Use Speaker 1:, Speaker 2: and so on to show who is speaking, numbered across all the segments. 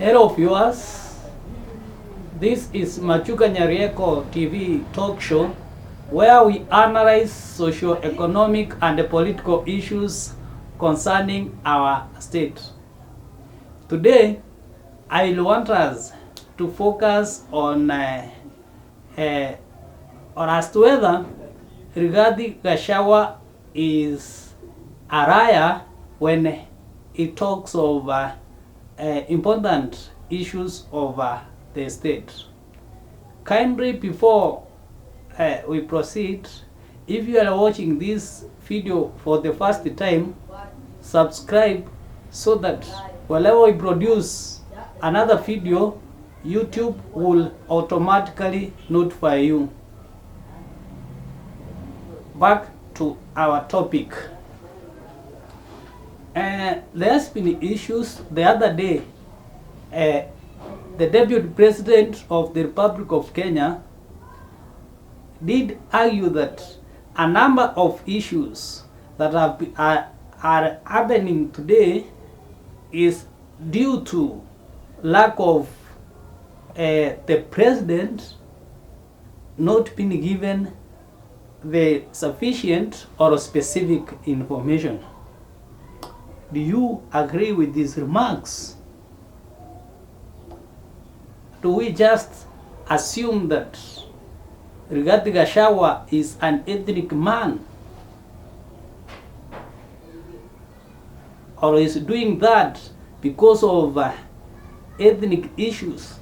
Speaker 1: Hello viewers, this is Machuka Nyarieko TV talk show where we analyze socio-economic and political issues concerning our state. Today, I will want us to focus on or as to whether Gachagua is a liar when he talks of important issues of the state. Kindly, before we proceed, if you are watching this video for the first time, subscribe so that whenever we produce another video, YouTube will automatically notify you. Back to our topic. There's been issues the other day. The Deputy President of the Republic of Kenya did argue that a number of issues that are happening today is due to lack of the President not being given the sufficient or specific information. Do you agree with these remarks? Do we just assume that Gachagua is an ethnic man? Or is doing that because of ethnic issues?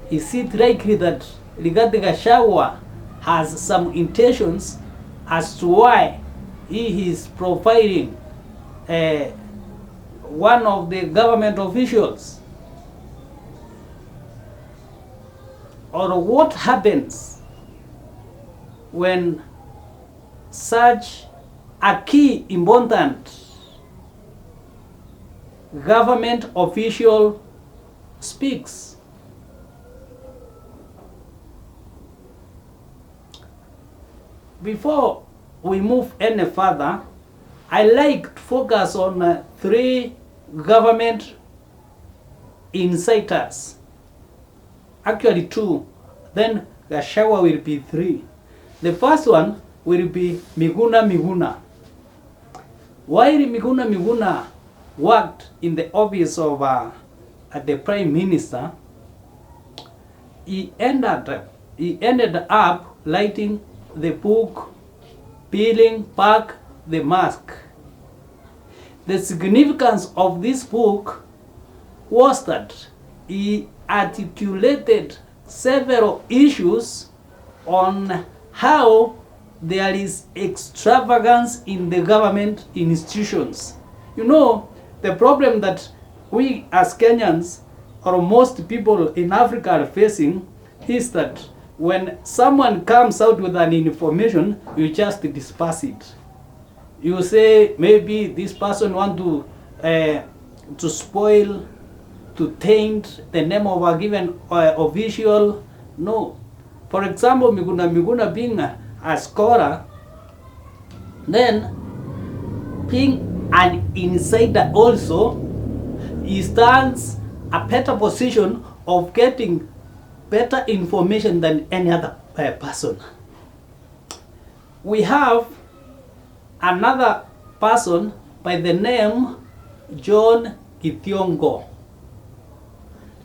Speaker 1: Is it likely that Gachagua has some intentions as to why he is profiling one of the government officials? Or what happens when such a key important government official speaks? Before we move any further, I like to focus on three government insiders. Actually two, then Gachagua will be three. The first one will be Miguna. While Miguna worked in the office of the Prime Minister, he ended up writing the book Peeling Back the Mask. The significance of this book was that he articulated several issues on how there is extravagance in the government institutions. You know, the problem that we as Kenyans or most people in Africa are facing is that when someone comes out with an information, you just disperse it. You say maybe this person want to spoil, to taint the name of a given official. No. For example, Miguna being a scholar, then being an insider also, he stands a better position of getting better information than any other person. We have another person by the name John Githongo.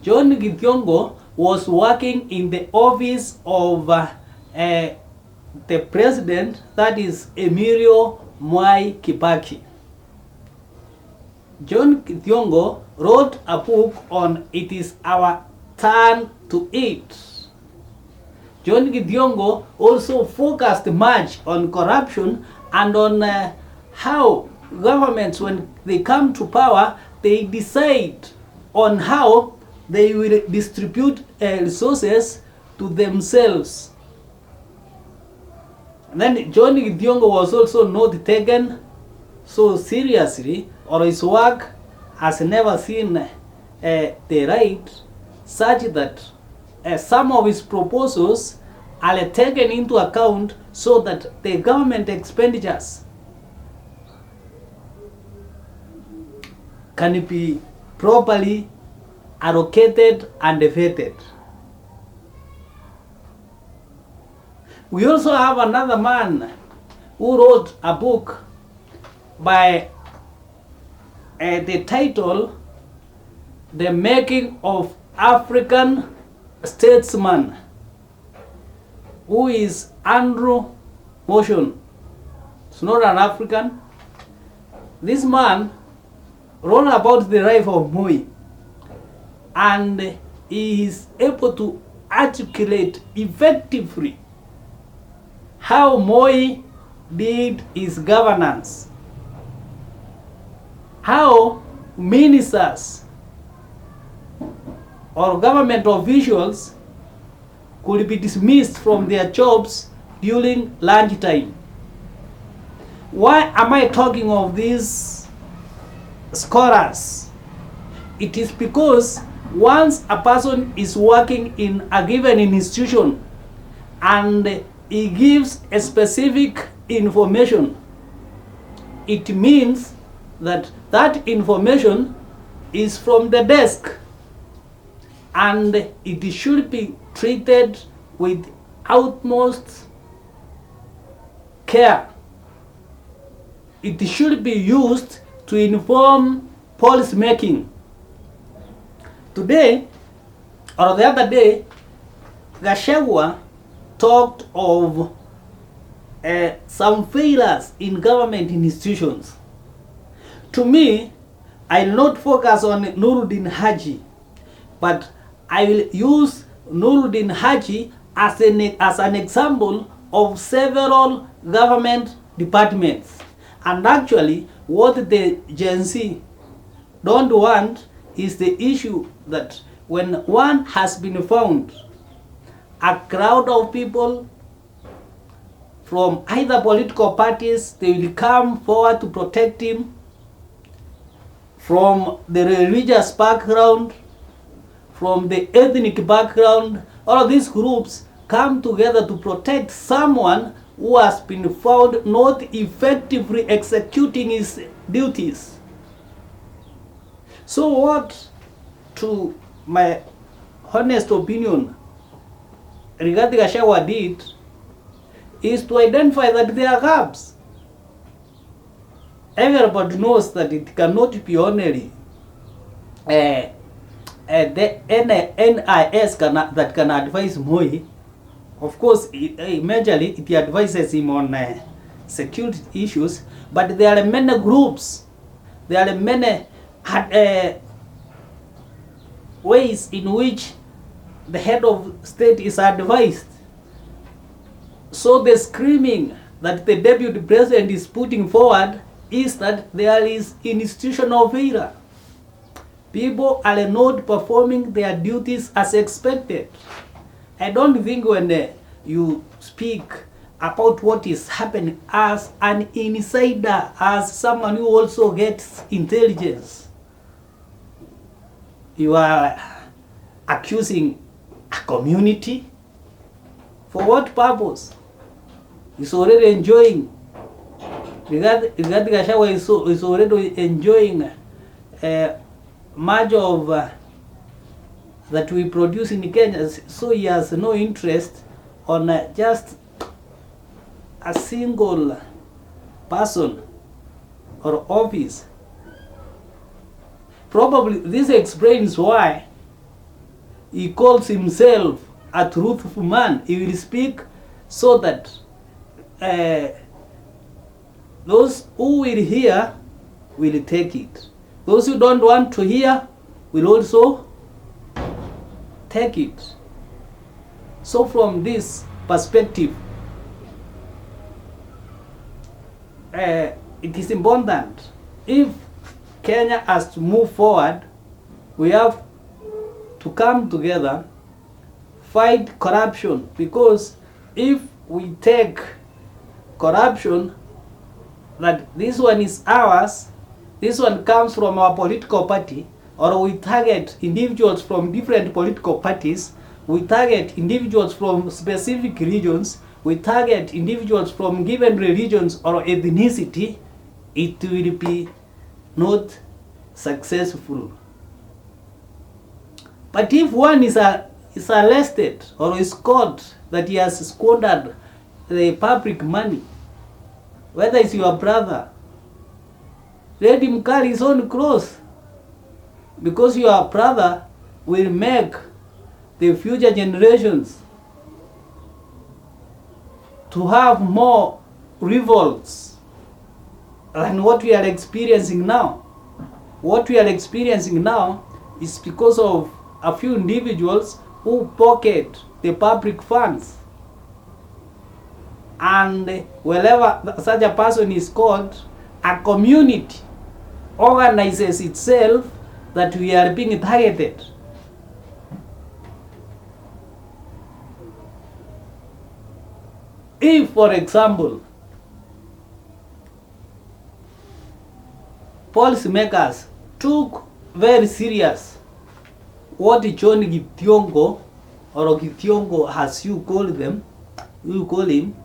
Speaker 1: John Githongo was working in the office of the president, that is Emilio Mwai Kibaki. John Githongo wrote a book on It Is Our Turn to Eat. John Githongo also focused much on corruption and on how governments, when they come to power, they decide on how they will distribute resources to themselves. And then John Githongo was also not taken so seriously, or his work has never seen the light, such that some of his proposals are taken into account so that the government expenditures can be properly allocated and vetted. We also have another man who wrote a book by the title, The Making of African Statesman, who is Andrew Motion. It's not an African. This man wrote about the life of Moi, and he is able to articulate effectively how Moi did his governance, how ministers or government officials could be dismissed from their jobs during lunchtime. Why am I talking of these scholars? It is because once a person is working in a given institution and he gives a specific information, it means that that information is from the desk, and it should be treated with utmost care. It should be used to inform policy making. Today, or the other day, Gachagua talked of some failures in government institutions. To me, I will not focus on Nuruddin Haji, but I will use Nuruddin Haji as an example of several government departments. And actually, what the Gen Z don't want is the issue that when one has been found, a crowd of people from either political parties, they will come forward to protect him. From the religious background, from the ethnic background, all of these groups come together to protect someone who has been found not effectively executing his duties. So what, to my honest opinion, regarding Gachagua did, is to identify that there are gaps. Everybody knows that it cannot be only the NIS that can advise Moi. Of course, majorly it advises him on security issues, but there are many groups, there are many ways in which the head of state is advised. So the screaming that the deputy president is putting forward is that there is institutional failure. People are not performing their duties as expected. I don't think when you speak about what is happening as an insider, as someone who also gets intelligence, you are accusing a community. For what purpose? It's already enjoying. Regarding Gachagua is already enjoying much of that we produce in Kenya, so he has no interest on just a single person or office. Probably this explains why he calls himself a truthful man. He will speak so that those who will hear will take it. Those who don't want to hear will also take it. So from this perspective, it is important, if Kenya has to move forward, we have to come together, fight corruption, because if we take corruption, that this one is ours, this one comes from our political party, or we target individuals from different political parties, we target individuals from specific regions, we target individuals from given religions or ethnicity, it will be not successful. But if one is arrested or is caught that he has squandered the public money, whether it's your brother, let him carry his own cross, because your brother will make the future generations to have more revolts than what we are experiencing now. What we are experiencing now is because of a few individuals who pocket the public funds. And wherever such a person is caught, a community organizes itself that we are being targeted. If, for example, policymakers took very serious what John Githongo, or Githongo as you call him,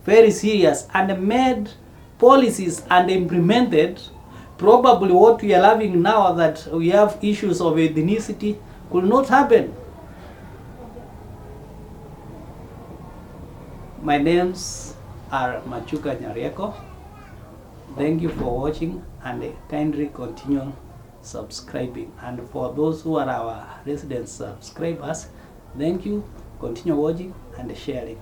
Speaker 1: very serious, and made policies and implemented, probably what we are having now, that we have issues of ethnicity, could not happen. My names are Machuka Nyarieko. Thank you for watching, and kindly continue subscribing. And for those who are our resident subscribers, thank you. Continue watching and sharing.